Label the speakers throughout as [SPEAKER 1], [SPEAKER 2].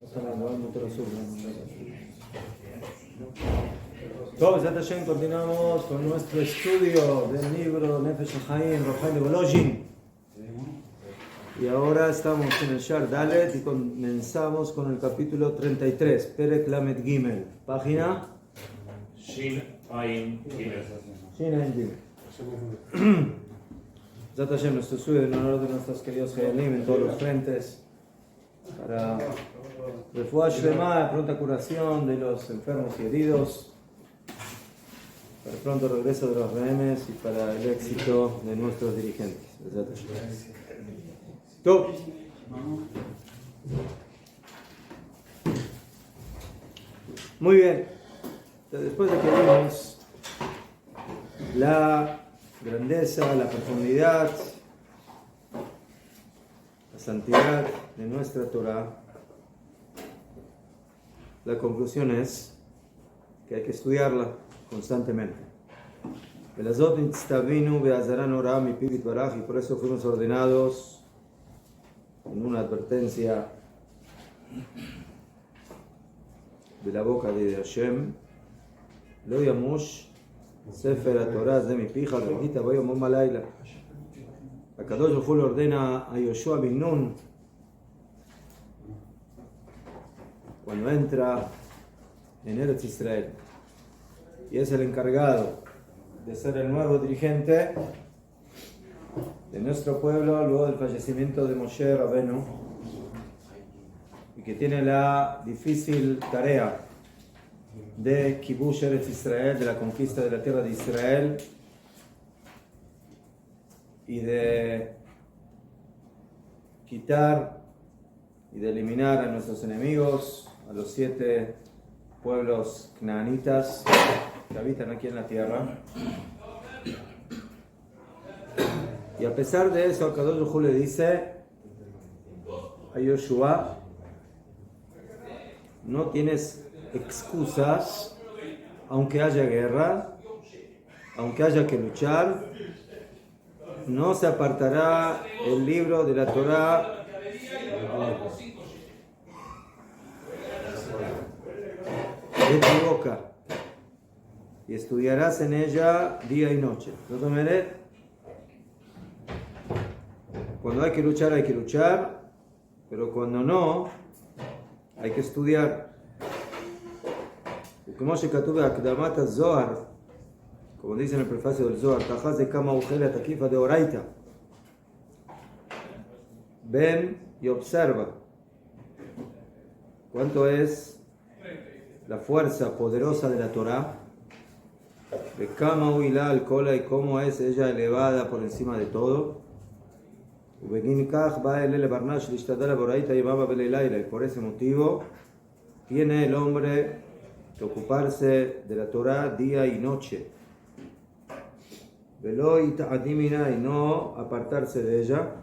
[SPEAKER 1] Bezat Hashem, continuamos con nuestro estudio del libro Nefesh HaChaim, Rafael Volozhin. Y ahora estamos en el Shar Dalet y comenzamos con el capítulo 33, Perek Lamed Gimel, página
[SPEAKER 2] Shin Ain Gimel.
[SPEAKER 1] Shin Ain Gimel. Bezat Hashem, nuestro estudio en honor de nuestros queridos Hayalim en todos los frentes, para Refuah Shlema, pronta curación de los enfermos y heridos, para el pronto regreso de los rehenes y para el éxito de nuestros dirigentes. Tú. Muy bien. Después de que vimos la grandeza, la profundidad, la santidad de nuestra Torah, la conclusión es que hay que estudiarla constantemente. Y por eso fuimos ordenados en una advertencia de la boca de Hashem: Lo yamush sefer Torah de mi pija, bendita voy a Momalayla. Akadosh Baruj Hu le ordena a Yoshua bin Nun, cuando entra en Eretz Israel y es el encargado de ser el nuevo dirigente de nuestro pueblo luego del fallecimiento de Moshe Rabenu, y que tiene la difícil tarea de Kibush Eretz Israel, de la conquista de la tierra de Israel y de quitar y de eliminar a nuestros enemigos, a los 7 pueblos canaanitas que habitan aquí en la tierra. Y a pesar de eso, Akadosh Baruj Hu le dice a Yoshua: no tienes excusas, aunque haya guerra, aunque haya que luchar, no se apartará el libro de la Torah de tu boca, y estudiarás en ella día y noche. Cuando hay que luchar, pero cuando no, hay que estudiar. Como dice en el prefacio del Zohar, ven y observa cuánto es la fuerza poderosa de la Torah, de Kama Uila al Kola, y cómo es ella elevada por encima de todo. Y por ese motivo tiene el hombre que ocuparse de la Torah día y noche, y no apartarse de ella,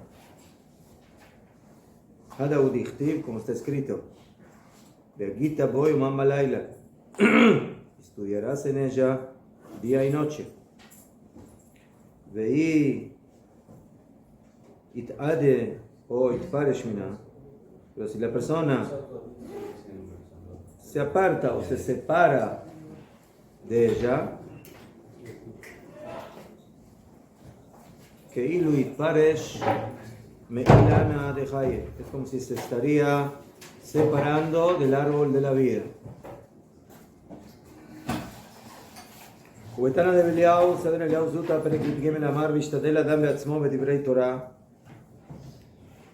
[SPEAKER 1] como está escrito: estudiarás en ella día y noche. Veí itade o itparesh mina. Pero si la persona se aparta o se separa de ella, que ilu itparesh meilana de Haye, es como si se estaría separando del árbol de la vida. ובתנא דאליהו, סדר אליהו זוטא, פרק י"ג אמר: וישתדל אדם בעצמו בדברי תורה,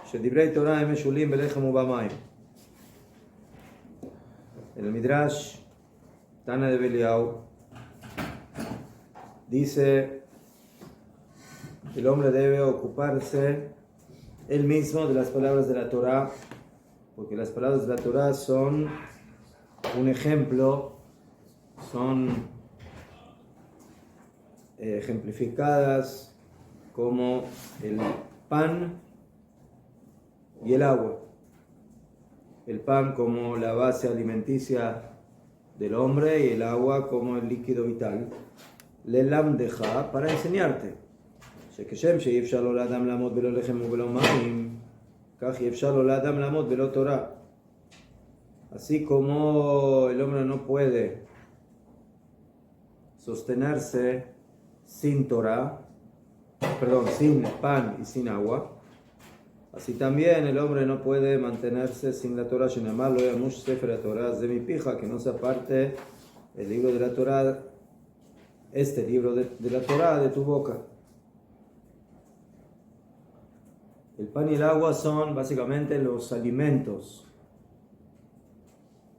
[SPEAKER 1] שדברי תורה הם משולים בלחם ובמים. En el Midrash Tana de Beliau dice: el hombre debe ocuparse él mismo de las palabras de la Torah, porque las palabras de la Torah son un ejemplo, son ejemplificadas como el pan y el agua. El pan como la base alimenticia del hombre y el agua como el líquido vital. Lelamdeja, para enseñarte. שכשם שאי אפשר לו לאדם לעמוד בלא לחם ובלא מים, כך אי אפשר לו לאדם לעמוד בלא תורה. Así como el hombre no puede sostenerse sin Torah, sin pan y sin agua, así también el hombre no puede mantenerse sin la Torah, que no se aparte el libro de la Torah, este libro de la Torah de tu boca. El pan y el agua son básicamente los alimentos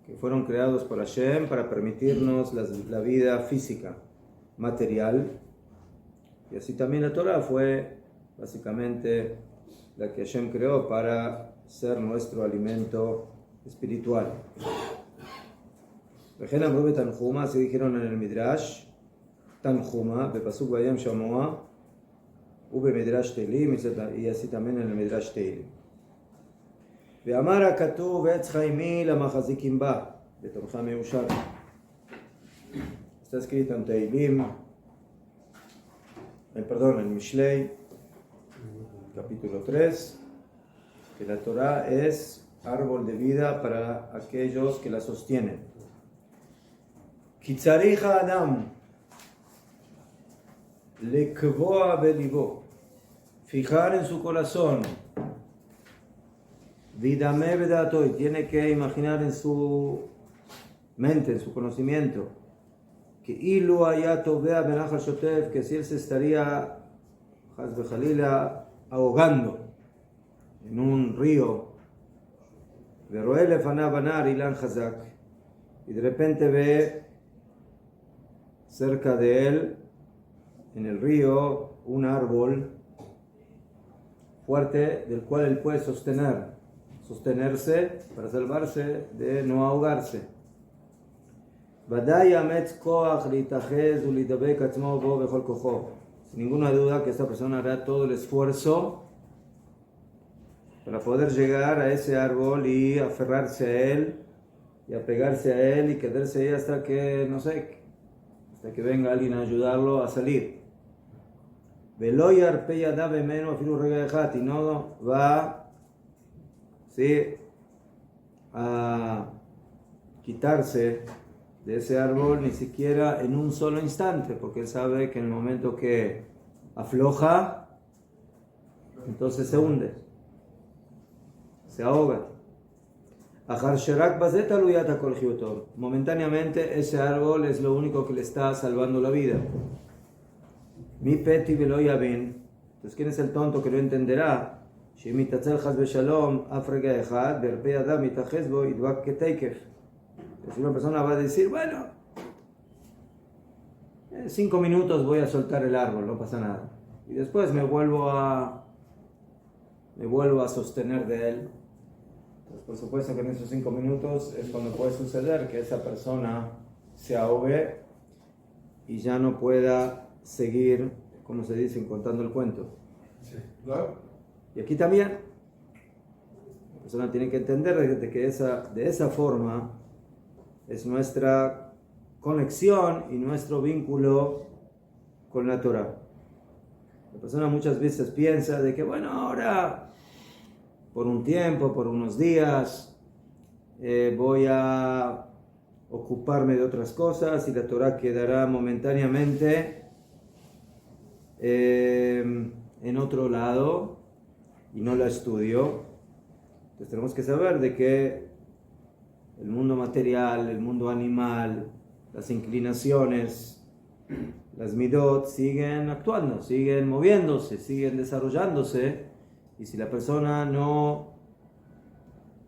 [SPEAKER 1] que fueron creados por Hashem para permitirnos la vida física, material. Y así también la Torah fue básicamente la que Hashem creó para ser nuestro alimento espiritual. Vejena Brube Tanjuma, se dijeron en el Midrash, Tanjuma, Bepasuk Bayam Shamoa, Ube Midrash Teilim, y así también en el Midrash Teilim. Ve'amara Katuv Etz Chaimi la Machazikim Ba, Betorcha Meushar. Está escrito en Teilim, en Mishlei, capítulo 3, que la Torah es árbol de vida para aquellos que la sostienen. Kitzarija Adam lekvoa belibo, fijar en su corazón, vidame vedatoy, tiene que imaginar en su mente, en su conocimiento, que ilu ayato vea benachal shotef, que si él se estaría Chas v'Jalila ahogando en un río, veroe lefanav anar ilan chazak, y de repente ve cerca de él en el río un árbol fuerte del cual él puede sostenerse para salvarse de no ahogarse. Sin ninguna duda que esta persona hará todo el esfuerzo para poder llegar a ese árbol y aferrarse a él y apegarse a él y quedarse ahí hasta que, hasta que venga alguien a ayudarlo a salir. Y no va a quitarse de ese árbol ni siquiera en un solo instante, porque él sabe que en el momento que afloja, entonces se hunde, se ahoga. Momentáneamente ese árbol es lo único que le está salvando la vida. Mi peti velo yavin. Entonces, ¿quién es el tonto que lo entenderá? Si una persona va a decir, bueno, 5 minutos voy a soltar el árbol, no pasa nada, y después me vuelvo a sostener de él. Entonces, por supuesto que en esos 5 minutos es cuando puede suceder que esa persona se ahogue y ya no pueda seguir, como se dice, contando el cuento.
[SPEAKER 3] Sí, claro.
[SPEAKER 1] Y aquí también la persona tiene que entender de que de esa forma es nuestra conexión y nuestro vínculo con la Torah. La persona muchas veces piensa de que, bueno, ahora por un tiempo, por unos días, voy a ocuparme de otras cosas y la Torah quedará momentáneamente en otro lado y no la estudio. Entonces tenemos que saber de que el mundo material, el mundo animal, las inclinaciones, las midot siguen actuando, siguen moviéndose, siguen desarrollándose, y si la persona no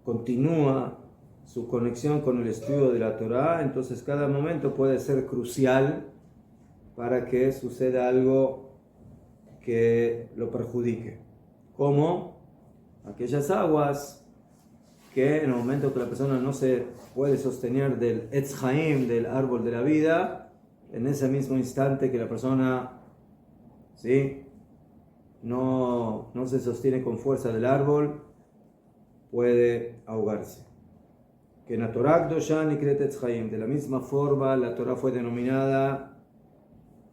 [SPEAKER 1] continúa su conexión con el estudio de la Torah, entonces cada momento puede ser crucial para que suceda algo que lo perjudique, como aquellas aguas que en el momento que la persona no se puede sostener del Etz Chaim, del árbol de la vida, en ese mismo instante que la persona no se sostiene con fuerza del árbol, puede ahogarse. Que en la Torah Kdosha nikret Etz Chaim, de la misma forma la Torah fue denominada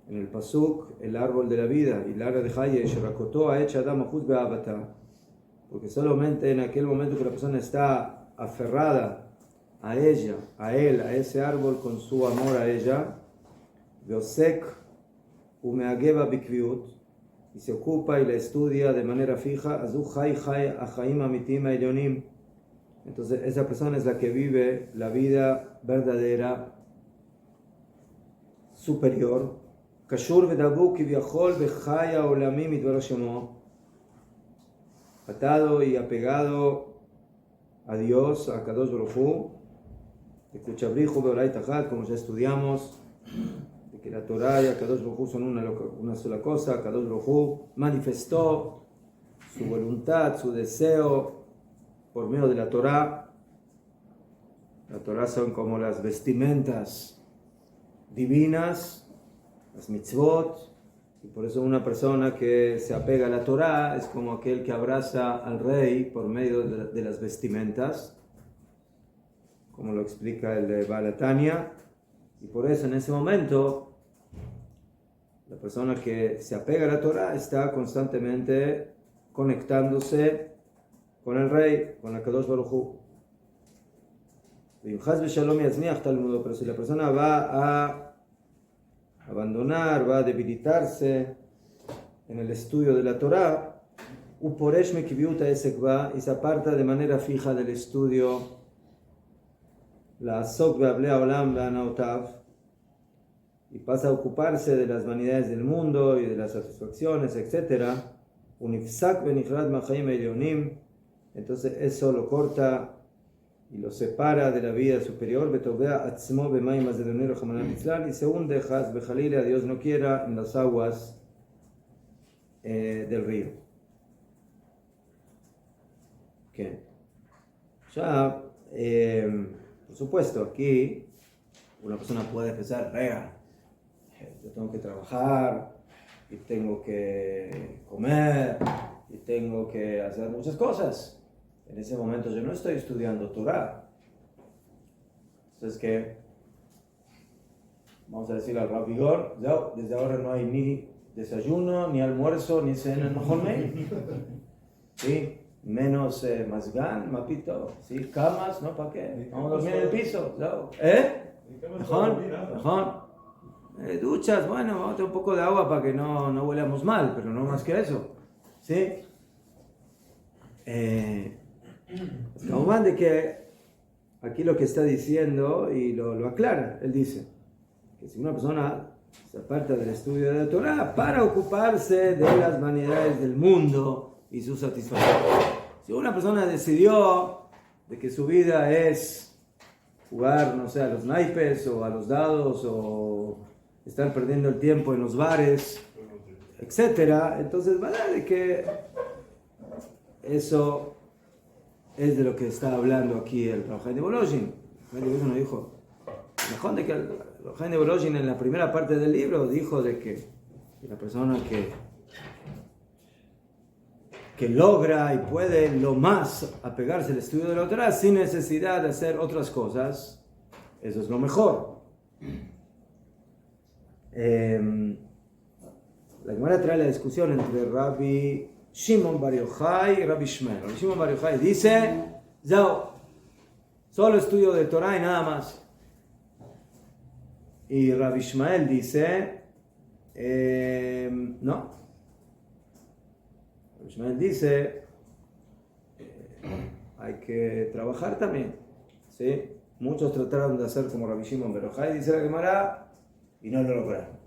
[SPEAKER 1] en el Pasuk el árbol de la vida, y la de Hayesh Rakoto Aech Adam Achuz Be'avata, porque solamente en aquel momento que la persona está aferrada a ella, a él, a ese árbol con su amor a ella, Veosek umeageva bikviut, y se ocupa y la estudia de manera fija, Azu Chai Chai Achaim Amitim Elyonim. Entonces esa persona es la que vive la vida verdadera, superior. Kashur v'dabu kivyachol v'chaya olamim idvar Shemo, atado y apegado a Dios, a Kadosh Baruj Hu, de Kuchabrihu Beorai Tajat, como ya estudiamos, de que la Torah y Kadosh Baruj Hu son una sola cosa. Kadosh Baruj Hu manifestó su voluntad, su deseo por medio de la Torah. La Torah son como las vestimentas divinas, las mitzvot, y por eso una persona que se apega a la Torah es como aquel que abraza al rey por medio de las vestimentas, como lo explica el Baal HaTanya. Y por eso en ese momento la persona que se apega a la Torah está constantemente conectándose con el rey, con la Kadosh Baruj Hu. Pero si la persona va a abandonar, va a debilitarse en el estudio de la Torah, y se aparta de manera fija del estudio, la asok be'ablei haolam ve'anaotav, y pasa a ocuparse de las vanidades del mundo y de las satisfacciones, etc. Unifsak benifrad ma'chaim elyonim, entonces eso lo corta y lo separa de la vida superior, y se hunde, Dios no quiera, en las aguas del río. ¿Qué? Ya, por supuesto, aquí una persona puede pensar, yo tengo que trabajar, y tengo que comer, y tengo que hacer muchas cosas. En ese momento yo no estoy estudiando Torah. Entonces, ¿qué? Vamos a decir al Rabbi Gor, desde ahora no hay ni desayuno, ni almuerzo, ni cena en Mejor Meir. ¿Sí? Menos mazgán, mapito, ¿sí? Camas, ¿no? ¿Para qué? Vamos a dormir en el piso. Mejor. Duchas, bueno, vamos a tener un poco de agua para que no huelamos mal, pero no más que eso. ¿Sí? Como de que aquí lo que está diciendo y lo aclara, él dice que si una persona se aparta del estudio de la Torah para ocuparse de las vanidades del mundo y su satisfacción, si una persona decidió de que su vida es jugar, no sé, a los naipes o a los dados o estar perdiendo el tiempo en los bares, etcétera, entonces va a dar de que eso es de lo que está hablando aquí el Rav Chaim de Volozhin. Eso nos dijo. Mejor de que el Rav Chaim de Volozhin en la primera parte del libro dijo de que la persona que logra y puede lo más apegarse al estudio de la Torah sin necesidad de hacer otras cosas, eso es lo mejor. La Gemara trae la discusión entre Rabbi Shimon Bar Yochai y Rabbi Shmuel. Rabbi Shimon Bar Yochai dice, solo estudio de Torah y nada más. Y Rabbi Shmuel dice, no. Rabbi Shmuel dice, hay que trabajar también. ¿Sí? Muchos trataron de hacer como Rabbi Shimon Bar Yochai, dice la Gemara, y no lo lograron.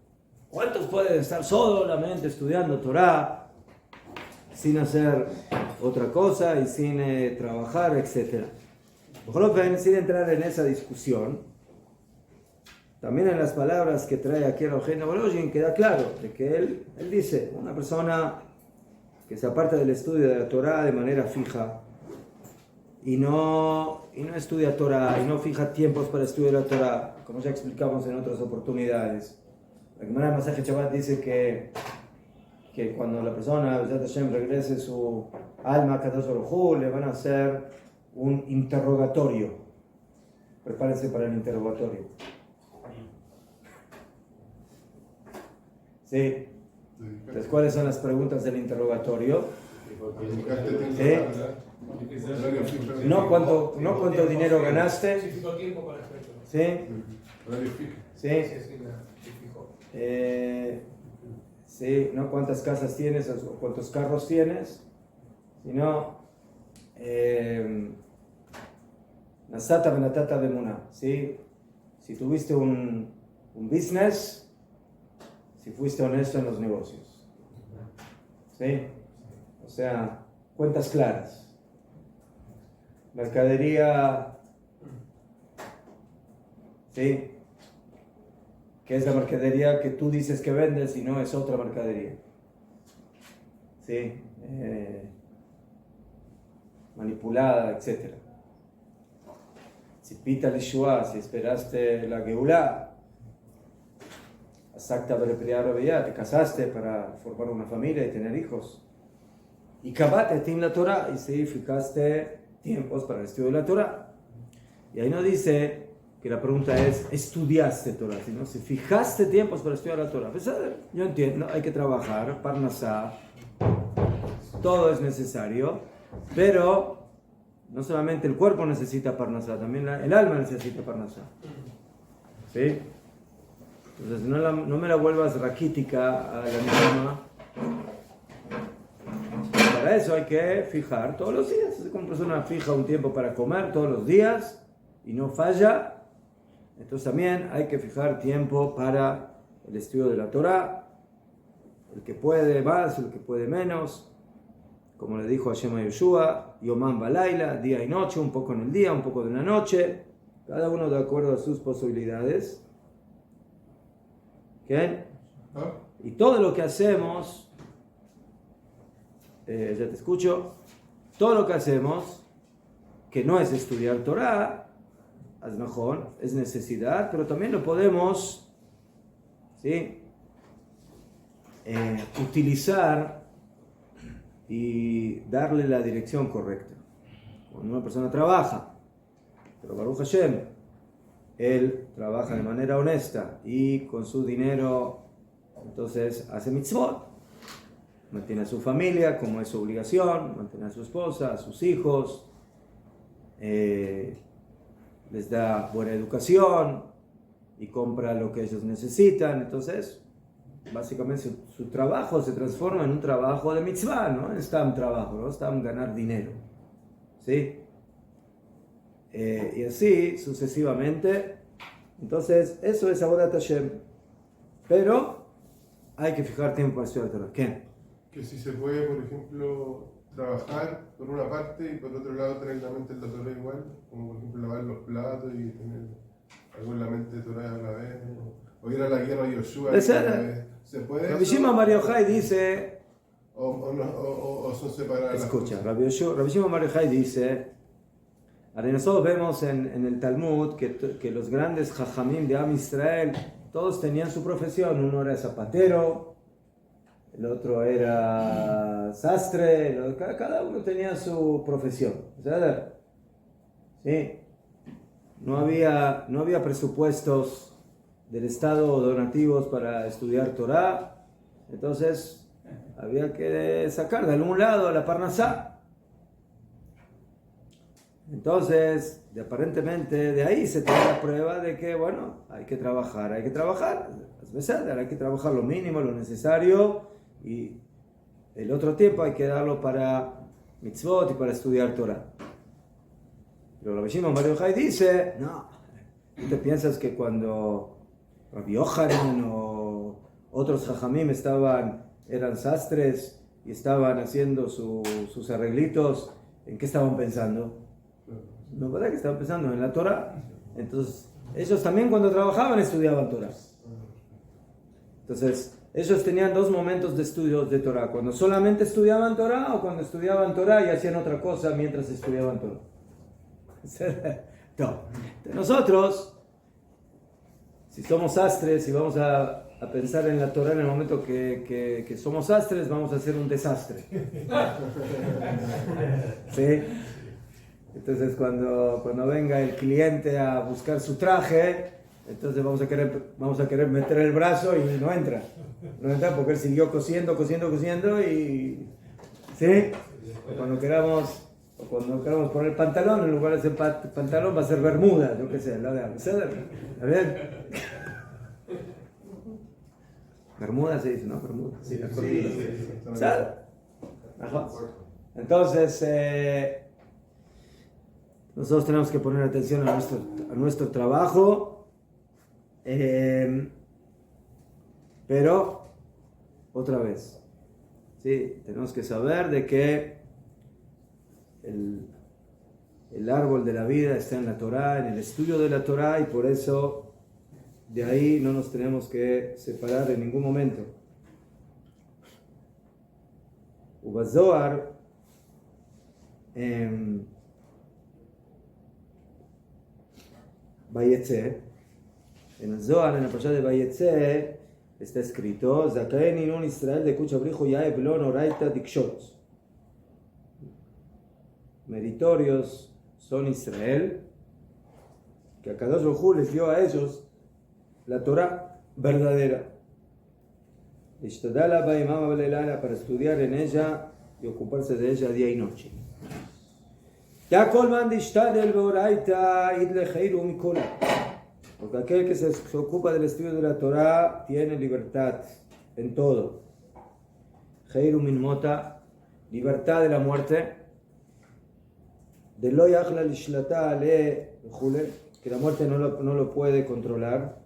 [SPEAKER 1] ¿Cuántos pueden estar solamente estudiando Torah sin hacer otra cosa y sin trabajar, etcétera? Ojalá sin entrar en esa discusión, también en las palabras que trae aquí el Rav Chaim de Volozhin queda claro de que él dice, una persona que se aparta del estudio de la Torah de manera fija y no estudia Torah y no fija tiempos para estudiar la Torah, como ya explicamos en otras oportunidades. La Gemara Masechet Shabbat dice que cuando la persona, B'ezrat Hashem, regrese su alma a Kadosh Baruj Hu, le van a hacer un interrogatorio. Prepárense para el interrogatorio. ¿Sí? Entonces, ¿cuáles son las preguntas del interrogatorio? No cuánto dinero ganaste. ¿Sí? ¿Sí? Sí, no cuántas casas tienes o cuántos carros tienes, sino Nasata benatata bemuna, ¿sí? Si tuviste un business, si fuiste honesto en los negocios, ¿sí? O sea, cuentas claras. Mercadería, ¿sí? Que es la mercadería que tú dices que vendes y no es otra mercadería. ¿Sí? Manipulada, etc. Si pita Lishua, si esperaste la Geulá, Asakta te casaste para formar una familia y tener hijos. Y Kabate Tim la Torah, y si fijaste tiempos para el estudio de la Torah. Y ahí no dice que la pregunta es, ¿estudiaste Torah? Sino si fijaste tiempos para estudiar la Torah. Pues, yo entiendo, hay que trabajar, parnasá, todo es necesario, pero no solamente el cuerpo necesita parnasá, también el alma necesita parnasá. ¿Sí? Entonces no me la vuelvas raquítica a la misma. Para eso hay que fijar todos los días. Es como una persona fija un tiempo para comer todos los días y no falla. Entonces también hay que fijar tiempo para el estudio de la Torah. El que puede más, el que puede menos. Como le dijo Hashem a Yoshua, Yomam Balaila, día y noche, un poco en el día, un poco en la noche. Cada uno de acuerdo a sus posibilidades. ¿Okay? Y todo lo que hacemos, ya te escucho, todo lo que hacemos, que no es estudiar Torah, es mejor, es necesidad, pero también lo podemos, ¿sí? Utilizar y darle la dirección correcta. Cuando una persona trabaja, pero Baruch Hashem, él trabaja de manera honesta y con su dinero, entonces hace mitzvot, mantiene a su familia como es su obligación, mantiene a su esposa, a sus hijos, les da buena educación y compra lo que ellos necesitan. Entonces, básicamente su trabajo se transforma en un trabajo de mitzvah, no está un trabajo, no está en ganar dinero, ¿sí? Y así sucesivamente. Entonces eso es Avodat Hashem, pero hay que fijar tiempo para estudiar Torah. ¿Qué?
[SPEAKER 3] Que si se puede, por ejemplo, trabajar por una parte y por otro lado tener la mente en la Torah igual, como por ejemplo lavar los platos y tener algo en la mente Torah a la vez, o ir a la guerra de Yoshua a la vez. ¿Se puede?
[SPEAKER 1] Rabbi Shimon Bar Yochai dice,
[SPEAKER 3] o son separadas.
[SPEAKER 1] Escucha, Rabbi Shimon Bar Yochai dice, ahora nosotros vemos en el Talmud que los grandes jajamim de Am Israel, todos tenían su profesión. Uno era zapatero, el otro era sastre, cada uno tenía su profesión. ¿Sí? No había presupuestos del Estado o donativos para estudiar Torah, entonces había que sacar de algún lado la parnasá. Entonces, aparentemente de ahí se tiene la prueba de que, bueno, hay que trabajar, hay que trabajar lo mínimo, lo necesario, y el otro tiempo hay que darlo para mitzvot y para estudiar Torah. Pero Rabbi Shimon Bar Yochai dice, no, ¿tú te piensas que cuando Rabbi Yochanan o otros jajamim eran sastres y estaban haciendo sus arreglitos, ¿en qué estaban pensando? No, ¿verdad que estaban pensando en la Torah? Entonces, ellos también cuando trabajaban estudiaban Torah. Entonces, ellos tenían dos momentos de estudios de Torah: cuando solamente estudiaban Torah o cuando estudiaban Torah y hacían otra cosa mientras estudiaban Torah. No. Nosotros, si somos sastres y vamos a pensar en la Torah en el momento que somos sastres, vamos a hacer un desastre. ¿Sí? Entonces cuando venga el cliente a buscar su traje, entonces vamos a querer meter el brazo y no entra porque él siguió cosiendo y ¿Sí? O cuando queramos poner pantalón, en lugar de ser pantalón va a ser bermuda, yo qué sé, ¿está bien? Bermuda se dice, ¿no? Bermuda. Sí, la cortina. Entonces, nosotros tenemos que poner atención a nuestro trabajo, pero otra vez, ¿sí? Tenemos que saber de que el árbol de la vida está en la Torá, en el estudio de la Torá, y por eso de ahí no nos tenemos que separar en ningún momento. Ubazoar, Vayetze, en el Zohar, en la parashá de Vayetze, está escrito: Zakaen inun Israel de kucha brijo yae blon oraita dikshot. Meritorios son Israel, que Akadosh Baruj Hu les dio a ellos la Torah verdadera. Ishtadala ba'imama v'leilala, para estudiar en ella y ocuparse de ella día y noche. Ya kolman dishtadel beoraita idle heiru mikol. Porque aquel que se ocupa del estudio de la Torah tiene libertad en todo. Heiru min mota, libertad de la muerte. De lo yachla lishlata ale jule, que la muerte no lo puede controlar.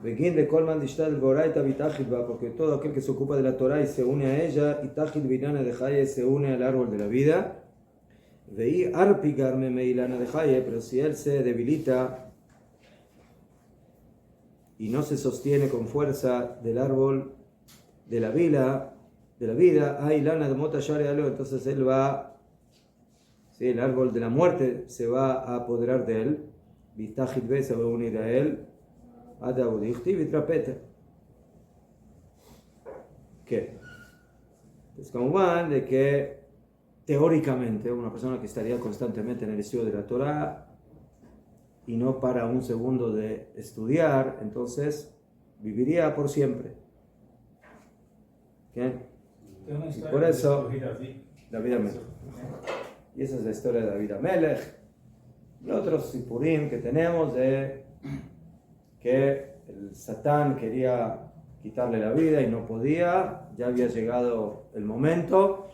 [SPEAKER 1] Begin de kolman dishtadel beoraita vitachid ba, porque todo aquel que se ocupa de la Torah y se une a ella, itachid binana de Haye, se une al árbol de la vida. Veí arpigarme meilana de Haye, pero si él se debilita y no se sostiene con fuerza del árbol de la vida, hay lana de mota share alo, entonces él va, ¿sí? El árbol de la muerte se va a apoderar de él, vitachid be, se va a unir a él, adaudihti vitrapeta. ¿Qué? Pues como van de que teóricamente una persona que estaría constantemente en el estudio de la Torah y no para un segundo de estudiar, entonces viviría por siempre. ¿Qué? Y por eso David Amelech. Y esa es la historia de David Amelech. Y otros sipurim que tenemos de que el Satán quería quitarle la vida y no podía, ya había llegado el momento,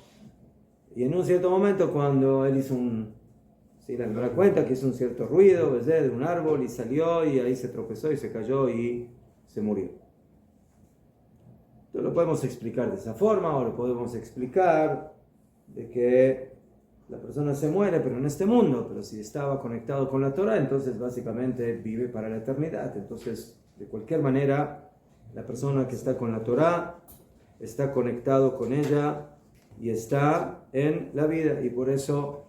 [SPEAKER 1] y en un cierto momento cuando él hizo la primera cuenta que hizo un cierto ruido de un árbol y salió y ahí se tropezó y se cayó y se murió. Entonces lo podemos explicar de esa forma, o lo podemos explicar de que la persona se muere pero en este mundo, pero si estaba conectado con la Torah, entonces básicamente vive para la eternidad. Entonces, de cualquier manera, la persona que está con la Torah está conectado con ella y está en la vida, y por eso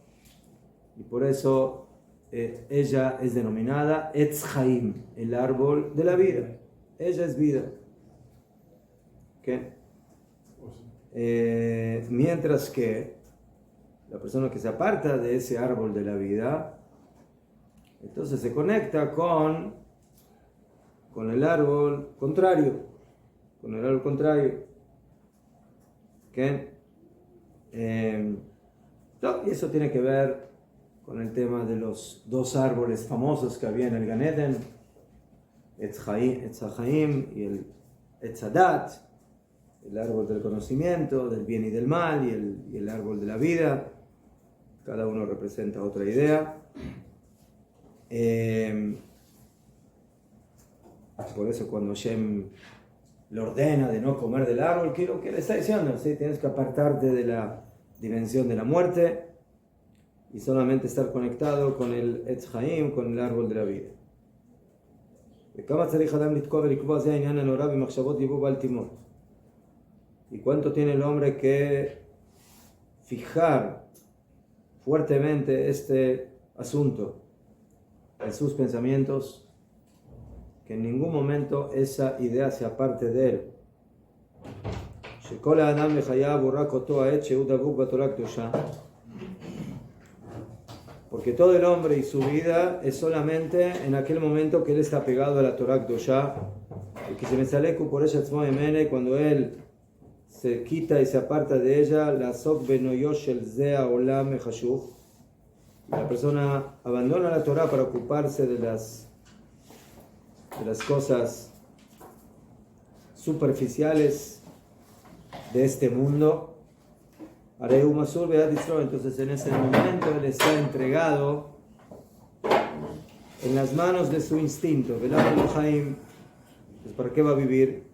[SPEAKER 1] ella es denominada Etz Chaim, el árbol de la vida. Ella es vida. ¿Qué? Mientras que la persona que se aparta de ese árbol de la vida, entonces se conecta con el árbol contrario. Con el árbol contrario. ¿Qué? Y eso tiene que ver con el tema de los dos árboles famosos que había en el Gan Eden, Etz Chaim y el Etz Hadat, el árbol del conocimiento, del bien y del mal, y el árbol de la vida. Cada uno representa otra idea. Por eso cuando Hashem le ordena de no comer del árbol, ¿qué le está diciendo? ¿Sí? Tienes que apartarte de la dimensión de la muerte y solamente estar conectado con el Etz Chaim, con el árbol de la vida. ¿Y cuánto tiene el hombre que fijar fuertemente este asunto en sus pensamientos, que en ningún momento esa idea se aparte de él? Porque todo el hombre y su vida es solamente en aquel momento que él está pegado a la Torah Kedoshá, y que se me sale por ella cuando él se quita y se aparta de ella, la sok benoyosh el zea olam mehashuch. La persona abandona la Torah para ocuparse de las cosas superficiales de este mundo. Entonces en ese momento él está entregado en las manos de su instinto. ¿Para qué va a vivir?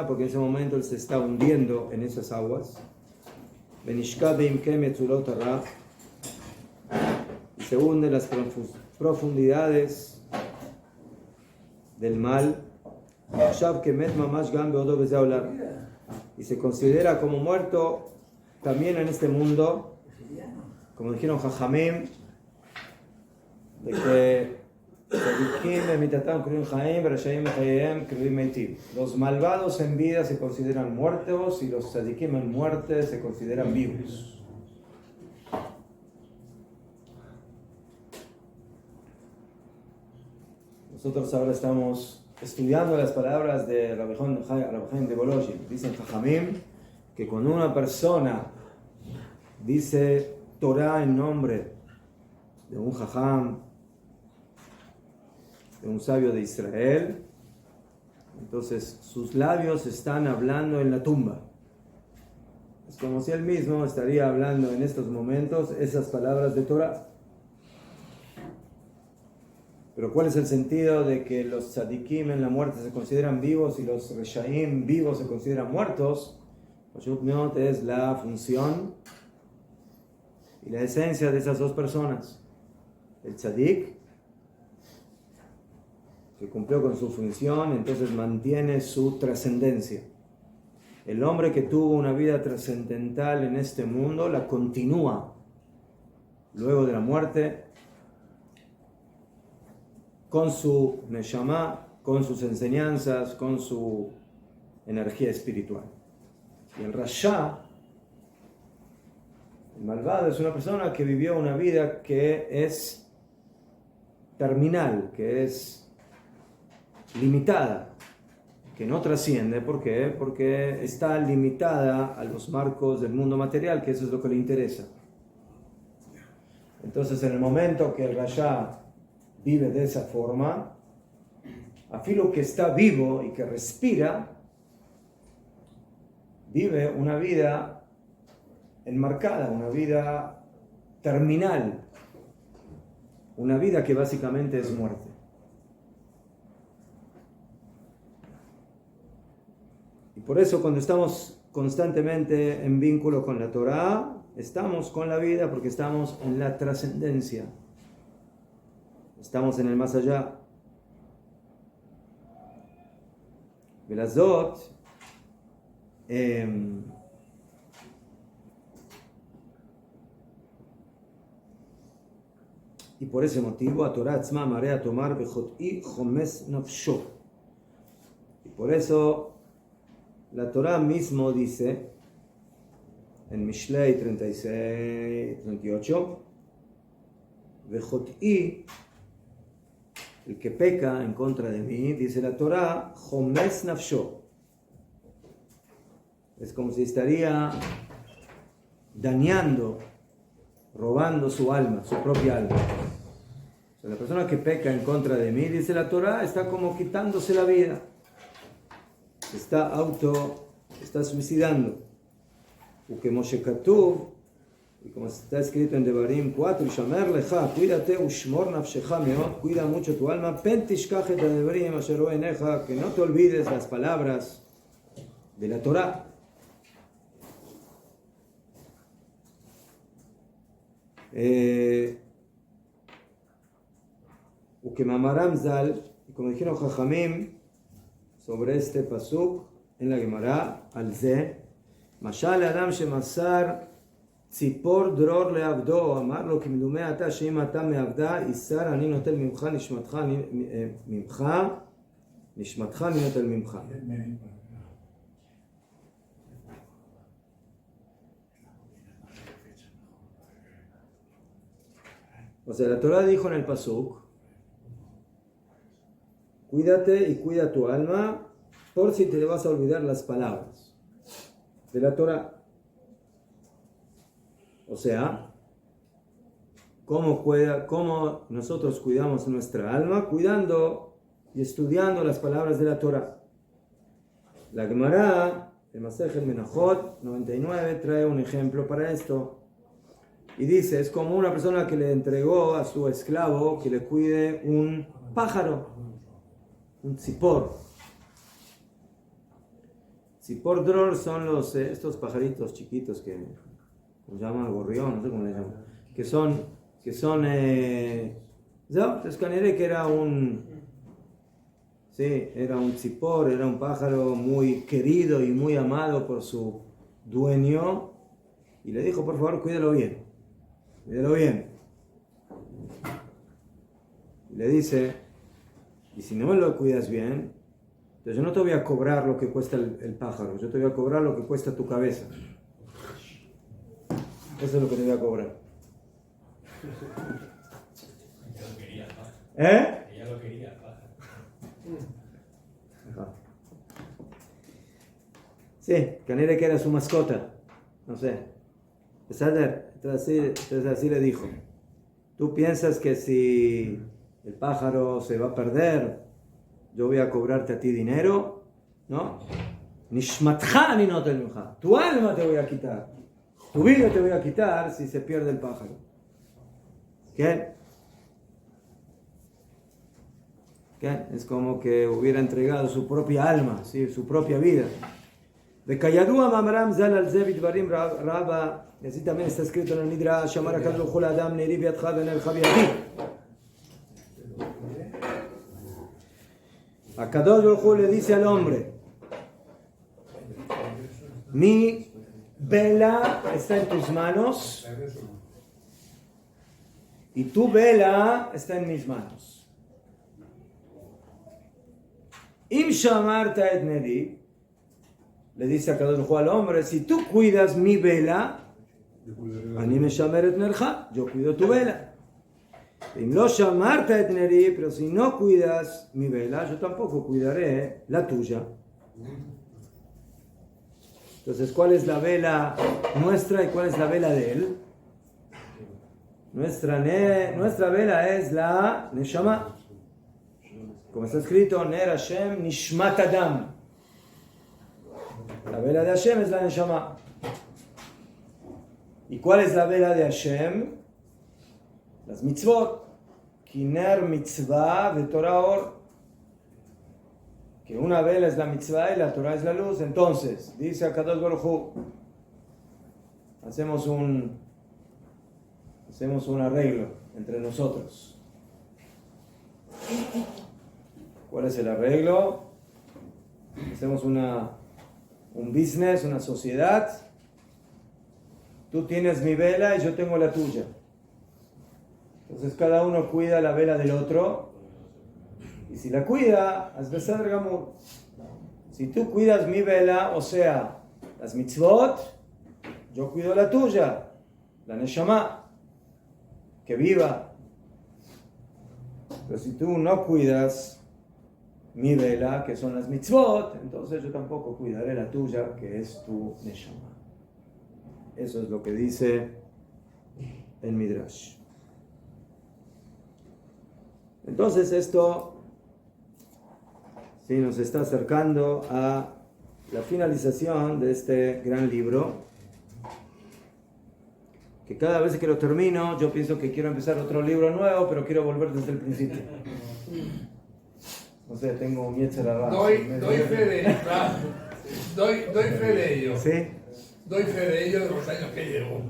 [SPEAKER 1] Porque en ese momento él se está hundiendo en esas aguas. Y se hunde en las profundidades del mal. Y se considera como muerto también en este mundo, como dijeron Jajamim, de que los malvados en vida se consideran muertos y los tzadikim en muerte se consideran vivos. Nosotros ahora estamos estudiando las palabras de Rabbi Chaim de Volozhin. Dicen Jajamim que cuando una persona dice Torah en nombre de un Jajam, de un sabio de Israel, entonces sus labios están hablando en la tumba. Es como si él mismo estaría hablando en estos momentos esas palabras de Torah. Pero ¿cuál es el sentido de que los tzadikim en la muerte se consideran vivos y los reshaim vivos se consideran muertos? Es la función y la esencia de esas dos personas. El tzadik, que cumplió con su función, entonces mantiene su trascendencia. El hombre que tuvo una vida trascendental en este mundo la continúa luego de la muerte con su neshama, con sus enseñanzas, con su energía espiritual. Y el rasha, el malvado, es una persona que vivió una vida que es terminal, que es limitada, que no trasciende. ¿Por qué? Porque está limitada a los marcos del mundo material, que eso es lo que le interesa. Entonces, en el momento que el rasha vive de esa forma, afilo que está vivo y que respira, vive una vida enmarcada, una vida terminal, una vida que básicamente es muerte. Y por eso cuando estamos constantemente en vínculo con la Torah, estamos con la vida porque estamos en la trascendencia. Estamos en el más allá. Velazot, y por ese motivo, a Torah Tzma marea tomar bechot'i chomes nafsho. Y por eso la Torah mismo dice en Mishlei 36-38, bechot'i, el que peca en contra de mí, dice la Torah, chomes nafsho. Es como si estaría dañando, robando su alma, su propia alma. O sea, la persona que peca en contra de mí, dice la Torah, está como quitándose la vida. Está suicidando. Uke Moshe Katuv, y como está escrito en Devarim 4, Shamer lecha, cuídate, ushmor nafshecha meot, cuida mucho tu alma, pen tishkach et hadevarim asher ro eneja, que no te olvides las palabras de la Torah. Uke Mamaram Zal, y como dijeron Jajamim sobre este pasuk en la Gemara, al ze, Mashal Adam shemasar ציפור דרור לעבדו, אמר לו, כי מדומה אתה שאם אתה מעבדה, איסר אני נוטל ממך נשמתך אני נוטל ממך. O sea, la Torah dijo en el pasuk, cuídate y cuida tu alma, por si te vas a olvidar las palabras de la Torah. O sea, cómo nosotros cuidamos nuestra alma, cuidando y estudiando las palabras de la Torah. La Gemara, el Masechet Menachot 99, trae un ejemplo para esto. Y dice, es como una persona que le entregó a su esclavo que le cuide un pájaro, un tzipor. Tzipor dror son estos pajaritos chiquitos que se llaman gorrión, no sé cómo le llaman, que son entonces Canere que era un tzipor, era un pájaro muy querido y muy amado por su dueño, y le dijo, por favor, cuídalo bien. Y le dice, y si no me lo cuidas bien, entonces yo no te voy a cobrar lo que cuesta el pájaro, yo te voy a cobrar lo que cuesta tu cabeza. Eso es lo que te voy a cobrar.
[SPEAKER 4] Ella lo quería, el pájaro.
[SPEAKER 1] Sí, Canere que era su mascota, no sé. Entonces así le dijo, ¿tú piensas que si el pájaro se va a perder, yo voy a cobrarte a ti dinero? ¿No? Nishmatcha ni no te enoja. Tu alma te voy a quitar. Tu vida te voy a quitar si se pierde el pájaro. ¿Qué? Es como que hubiera entregado su propia alma, ¿sí? Su propia vida. De Kayadua Mamram Zal al Zevit Barim Raba, y así también está escrito en el Midrash, Shamar Akadosh Hu Adam Neri Biatcha Ben El Chaviadi. Akadosh Hu le dice al hombre, mi vela está en tus manos y tu vela está en mis manos. Im shamarta et neri, le dice a Kadosh Hu al hombre, si tú cuidas mi vela, ani me shamer et nerja, yo cuido tu vela. Im lo shamarta et neri, pero si no cuidas mi vela, yo tampoco cuidaré la tuya. Entonces, ¿cuál es la vela nuestra y cuál es la vela de él? Nuestra vela es la Neshama. Como está escrito, Ner Hashem Nishmat Adam. La vela de Hashem es la Neshama. ¿Y cuál es la vela de Hashem? Las mitzvot. Kiner mitzvah ve Torah or. Que una vela es la mitzvah y la Torah es la luz. Entonces, dice Akadosh Baruj Hu, hacemos un arreglo entre nosotros. ¿Cuál es el arreglo? Hacemos un business, una sociedad. Tú tienes mi vela y yo tengo la tuya. Entonces cada uno cuida la vela del otro. Y si la cuida, haz besar gamur. Si tú cuidas mi vela, o sea, las mitzvot, yo cuido la tuya, la neshama, que viva. Pero si tú no cuidas mi vela, que son las mitzvot, entonces yo tampoco cuidaré la tuya, que es tu neshama. Eso es lo que dice el Midrash. Entonces esto sí nos está acercando a la finalización de este gran libro, que cada vez que lo termino yo pienso que quiero empezar otro libro nuevo, pero quiero volver desde el principio. No sé, tengo un yetzer hara.
[SPEAKER 5] Doy fe de ello, claro. Doy fe de ello.
[SPEAKER 1] ¿Sí?
[SPEAKER 5] Doy fe de ello de los años que llevo.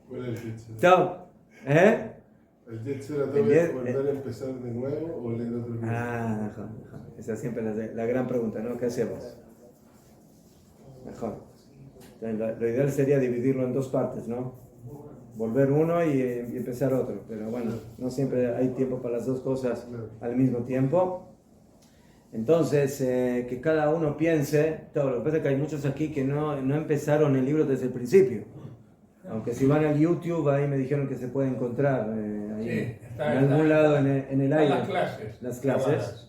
[SPEAKER 3] ¿Cuál es el yetzer?
[SPEAKER 1] Chao.
[SPEAKER 3] ¿El yetzer hara es volver a empezar de nuevo o leer otro libro?
[SPEAKER 1] Mejor. Esa es siempre la gran pregunta, ¿no? ¿Qué hacemos? Mejor. Entonces, lo ideal sería dividirlo en dos partes, ¿no? Volver uno y empezar otro. Pero bueno, no siempre hay tiempo para las dos cosas al mismo tiempo. Entonces, que cada uno piense, todo. Lo que pasa es que hay muchos aquí que no empezaron el libro desde el principio. Aunque si van al YouTube, ahí me dijeron que se puede encontrar ahí,
[SPEAKER 5] Sí,
[SPEAKER 1] en algún lado en el aire.
[SPEAKER 5] Las clases.
[SPEAKER 1] Las clases.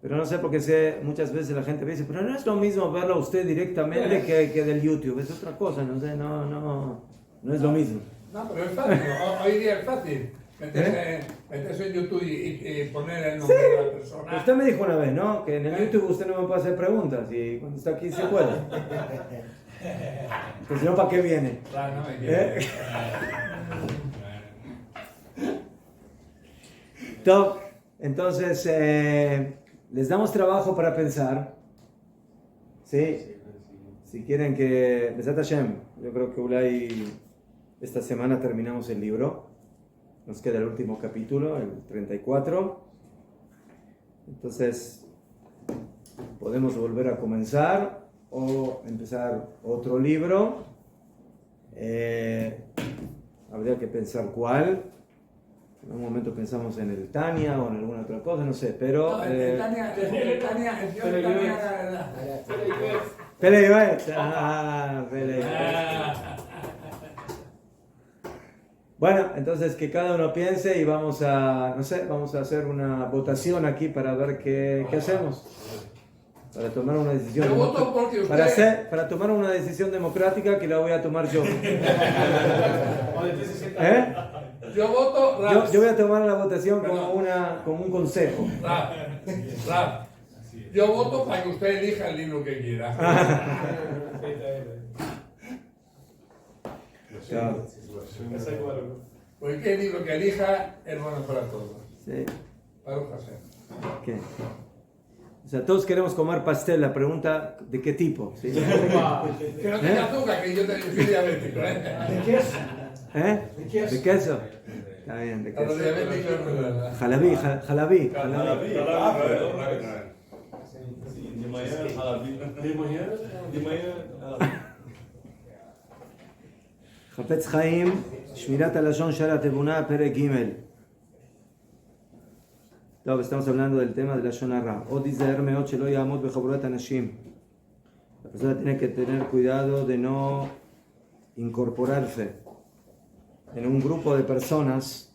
[SPEAKER 1] Pero no sé por qué muchas veces la gente me dice, pero no es lo mismo verlo a usted directamente que del YouTube, es otra cosa, no sé, no es lo mismo.
[SPEAKER 5] No, pero es fácil, hoy día es fácil. Meterse en YouTube y poner el nombre de la persona.
[SPEAKER 1] Usted me dijo una vez, ¿no? Que en el YouTube usted no me puede hacer preguntas y cuando está aquí se puede. Pues si no, ¿para qué viene?
[SPEAKER 5] Claro, no me quiere.
[SPEAKER 1] Entonces, les damos trabajo para pensar. ¿Sí? Si quieren que... Besat Hashem, yo creo que Ulay, esta semana terminamos el libro. Nos queda el último capítulo, el 34. Entonces, podemos volver a comenzar o empezar otro libro. Habría que pensar cuál. En un momento pensamos en el Tania o en alguna otra cosa, no sé, pero...
[SPEAKER 5] No, el Tania, el Tania, la verdad.
[SPEAKER 1] Peleyuet. Bueno, entonces que cada uno piense y vamos a, no sé, vamos a hacer una votación aquí para ver qué hacemos. Para tomar una decisión.
[SPEAKER 5] Yo voto porque usted...
[SPEAKER 1] para tomar una decisión democrática que la voy a tomar yo.
[SPEAKER 5] Yo voto
[SPEAKER 1] Yo voy a tomar la votación como un consejo.
[SPEAKER 5] Raf. Yo voto para que usted elija el libro que quiera.
[SPEAKER 1] Claro.
[SPEAKER 5] Porque el libro que elija es bueno para todos.
[SPEAKER 1] Sí.
[SPEAKER 5] Para un hacer.
[SPEAKER 1] ¿Qué? O sea, todos queremos comer pastel. La pregunta, ¿de qué tipo? ¿Sí?
[SPEAKER 5] Que no tenga azúcar, que yo soy diabético.
[SPEAKER 4] ¿De queso?
[SPEAKER 1] ¿De queso? ¿De queso? Está bien, de
[SPEAKER 5] A los
[SPEAKER 1] queso.
[SPEAKER 5] diabéticos no es verdad.
[SPEAKER 1] Jalabí. חפץ חיים, שמירת הלשון של התבונה, פרק ג'. טוב, estamos hablando del tema de לשון הרע. עוד ייזהר מאוד שלא יעמוד בחבורת אנשים. La persona tiene que tener cuidado de no incorporarse en un grupo de personas,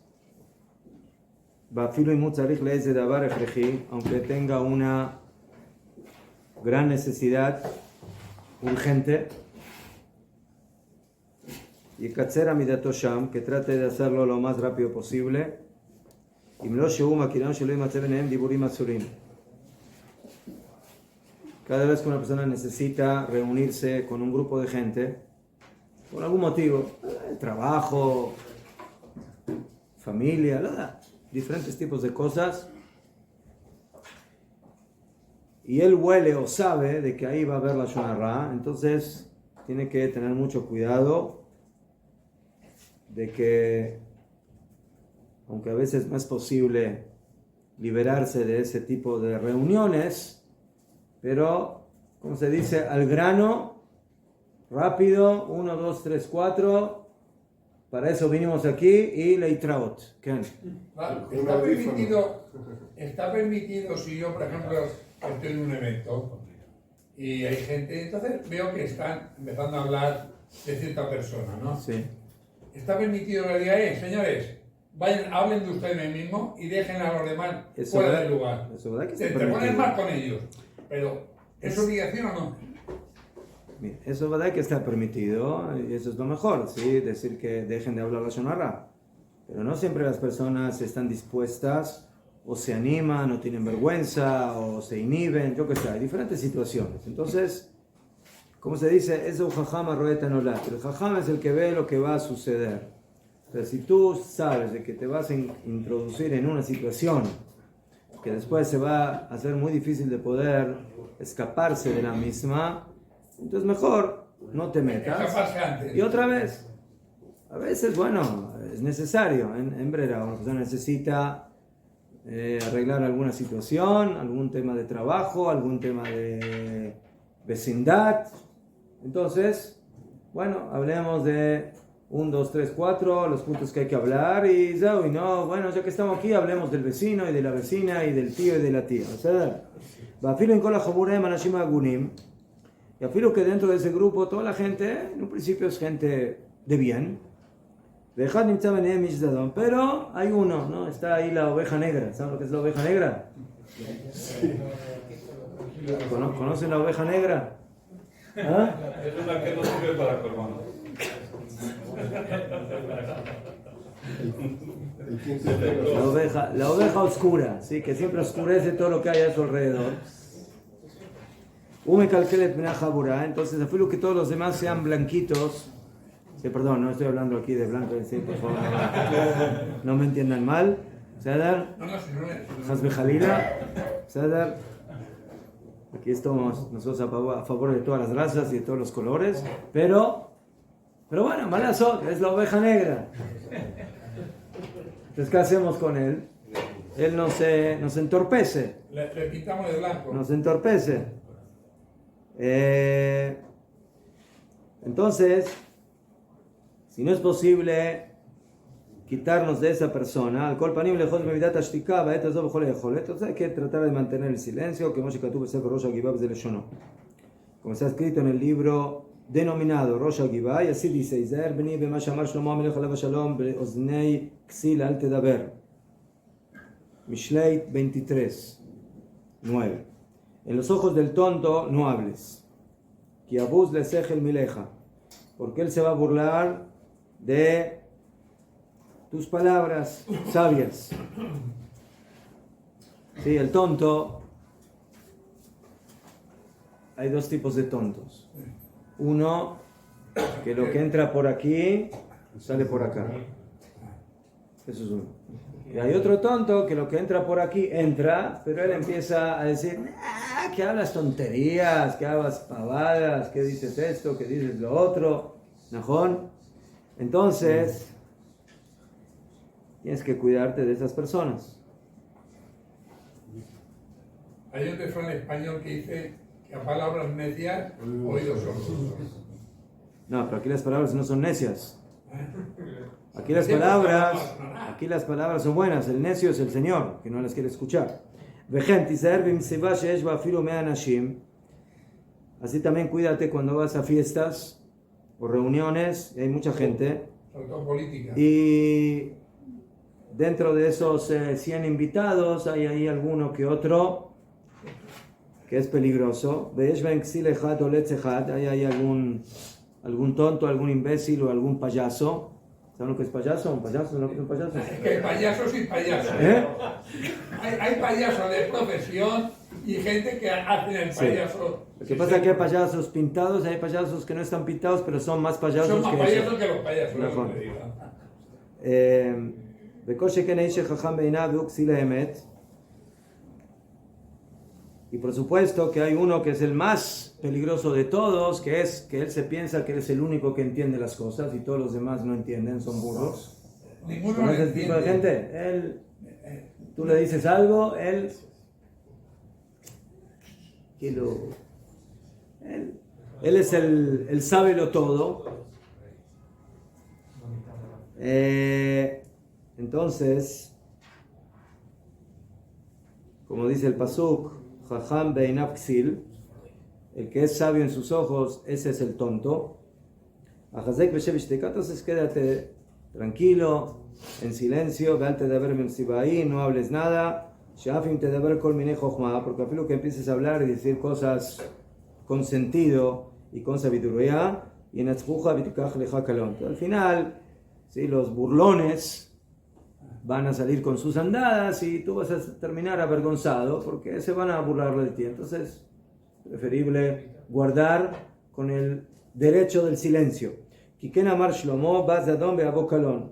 [SPEAKER 1] ואפילו אם הוא צריך לאיזה דבר הכרחי, aunque tenga una gran necesidad urgente, y יקצר עמידתו שם, que trate de hacerlo lo más rápido posible, אם לא שהוא מכירם שלא יימצא ביניהם דיבורים אסורים. Cada vez que una persona necesita reunirse con un grupo de gente, por algún motivo, trabajo, familia, diferentes tipos de cosas, y él huele o sabe de que ahí va a haber la lashon hara, entonces tiene que tener mucho cuidado de que, aunque a veces no es posible liberarse de ese tipo de reuniones, pero, como se dice, al grano, rápido, 1, 2, 3, 4, para eso vinimos aquí, y leitraot. ¿Qué?
[SPEAKER 5] Está permitido si yo, por ejemplo, estoy en un evento y hay gente, entonces veo que están empezando a hablar de cierta persona, ¿no?
[SPEAKER 1] Sí.
[SPEAKER 5] Está permitido en realidad, señores, vayan, hablen de ustedes mismos y dejen a los demás fuera del lugar.
[SPEAKER 1] Eso verdad que
[SPEAKER 5] te pones más con ellos, pero ¿es obligación o no?
[SPEAKER 1] Mira, eso es verdad que está permitido y eso es lo mejor, ¿sí? Decir que dejen de hablar la lashon hara. Pero no siempre las personas están dispuestas o se animan o tienen vergüenza o se inhiben, yo qué sé, hay diferentes situaciones. Entonces, como se dice, es un jajam arroeta nolat. El jajam es el que ve lo que va a suceder. Pero si tú sabes de que te vas a introducir en una situación que después se va a hacer muy difícil de poder escaparse de la misma, entonces mejor no te metas. Y otra vez, a veces, bueno, es necesario. En brera, una persona necesita arreglar alguna situación, algún tema de trabajo, algún tema de vecindad. Entonces, bueno, hablemos de 1, 2, 3, 4, los puntos que hay que hablar y no, bueno, ya que estamos aquí, hablemos del vecino y de la vecina y del tío y de la tía. O sea, ואפילו עם כל החבורה הם אנשים הגונים, y afilo que dentro de ese grupo toda la gente, en un principio es gente de bien, ואחד נמצא ביניהם איש זדון, pero hay uno, ¿no? Está ahí la oveja negra. ¿Saben lo que es la oveja negra? ¿Conocen la oveja negra? ¿Ah?
[SPEAKER 2] Es una que no sirve para colmar.
[SPEAKER 3] El 15 de
[SPEAKER 1] La oveja oscura, ¿sí? Que siempre oscurece todo lo que hay a su alrededor. Entonces, afilo que todos los demás sean blanquitos. Sí, perdón, no estoy hablando aquí de blanco, sí, por favor, no me entiendan mal. Sadar, Hasbe Jalila, Sadar. Aquí estamos nosotros a favor de todas las razas y de todos los colores, pero bueno, Malasot es la oveja negra. Entonces, ¿qué hacemos con él? Él nos entorpece.
[SPEAKER 5] Le pintamos de blanco.
[SPEAKER 1] Nos entorpece. Entonces, si no es posible quitarnos de esa persona, entonces hay que tratar de mantener el silencio, como está escrito en el libro denominado Rosh Hagivah, y así dice: Mishlei 23, 9. En los ojos del tonto no hables, porque él se va a burlar de tus palabras sabias. Sí, el tonto, hay dos tipos de tontos. Uno, que lo que entra por aquí sale por acá. Eso es uno. Y hay otro tonto que lo que entra por aquí entra, pero él empieza a decir: que hablas tonterías, que hablas pavadas, que dices esto, que dices lo otro. ¿Najón? Entonces, tienes que cuidarte de esas personas.
[SPEAKER 5] Hay un refrán español que dice que a palabras necias, oídos sordos.
[SPEAKER 1] No, pero aquí las palabras no son necias. Aquí las palabras son buenas. El necio es el Señor, que no las quiere escuchar. Así también cuídate cuando vas a fiestas o reuniones y hay mucha gente.
[SPEAKER 5] Sobre todo política.
[SPEAKER 1] Y dentro de esos 100 invitados hay ahí alguno que otro que es peligroso. Hay algún tonto, algún imbécil o algún payaso. ¿Saben lo que es payaso? ¿Un payaso? ¿No es un payaso?
[SPEAKER 5] Es que hay payasos y payasos. Hay payasos de profesión y gente que hacen el payaso.
[SPEAKER 1] Lo que pasa es que hay payasos pintados y hay payasos que no están pintados, pero son más payasos
[SPEAKER 5] son más
[SPEAKER 1] que
[SPEAKER 5] payasos
[SPEAKER 1] eso.
[SPEAKER 5] que los payasos.
[SPEAKER 1] Mejor. Y por supuesto que hay uno que es el más peligroso de todos, que es que él se piensa que él es el único que entiende las cosas y todos los demás no entienden, son burros.
[SPEAKER 5] Ninguno
[SPEAKER 1] ¿Conoces el tipo de gente? Tú le dices algo, él es el sábelo todo. Entonces, como dice el pasuk, Jajam beinav ksil, el que es sabio en sus ojos, ese es el tonto. Entonces quédate tranquilo, en silencio, no hables nada, porque afilo que empieces a hablar y decir cosas con sentido y con sabiduría, y en al final, ¿sí? Los burlones van a salir con sus andadas y tú vas a terminar avergonzado porque se van a burlar de ti. Entonces, preferible guardar con el derecho del silencio. Kiken amar Shlomo, Bazadon be'avokalon.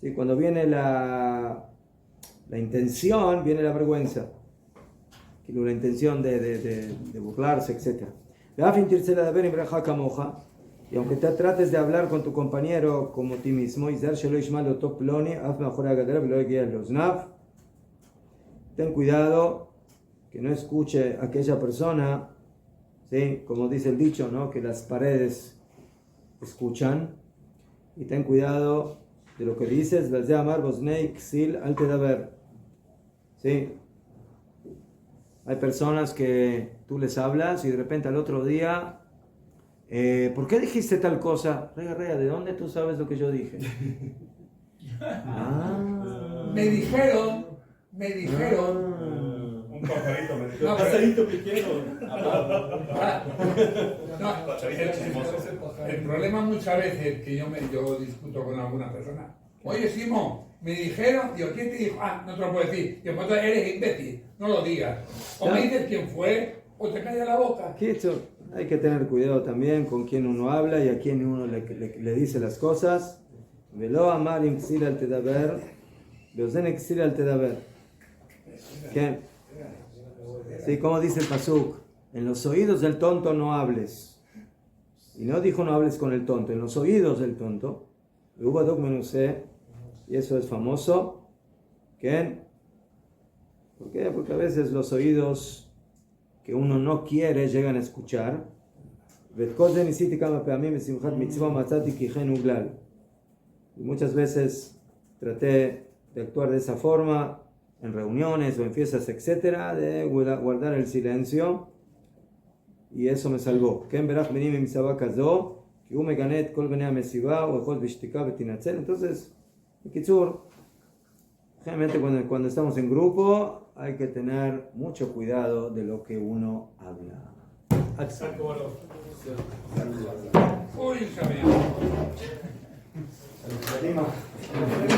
[SPEAKER 1] Sí, cuando viene la intención, viene la vergüenza. La intención de burlarse, etc. Y aunque te trates de hablar con tu compañero como ti mismo, ten cuidado que no escuche a aquella persona, ¿sí? Como dice el dicho, ¿no? Que las paredes escuchan, y ten cuidado de lo que dices, ¿sí? Hay personas que tú les hablas y de repente al otro día, ¿por qué dijiste tal cosa? Rega, ¿de dónde tú sabes lo que yo dije?
[SPEAKER 5] Me dijeron.
[SPEAKER 2] Un pajarito me dijo.
[SPEAKER 5] No, pero-
[SPEAKER 4] Pasadito que quiero.
[SPEAKER 5] Ah, no, el problema muchas veces que yo discuto con alguna persona. Oye, Simón, me dijeron, digo, ¿quién te dijo? Ah, no te lo puedo decir. Digo, pues eres imbécil, no lo digas. O me dices quién fue, o te callas la boca.
[SPEAKER 1] Kitzur, hay que tener cuidado también con quién uno habla y a quién uno le dice las cosas. Velo amar imxir al tedaber, veozen exir al tedaber. ¿Qué? Sí, como dice el pasuk, en los oídos del tonto no hables. Y no dijo no hables con el tonto, en los oídos del tonto. Ubadok menusé, y eso es famoso. ¿Qué? ¿Por qué? Porque a veces los oídos que uno no quiere llegan a escuchar. Y muchas veces traté de actuar de esa forma en reuniones o en fiestas, etcétera, de guardar el silencio, y eso me salvó. Entonces, en Kitzur, generalmente cuando estamos en grupo hay que tener mucho cuidado de lo que uno habla.
[SPEAKER 5] Uy, sabía.
[SPEAKER 1] Salud.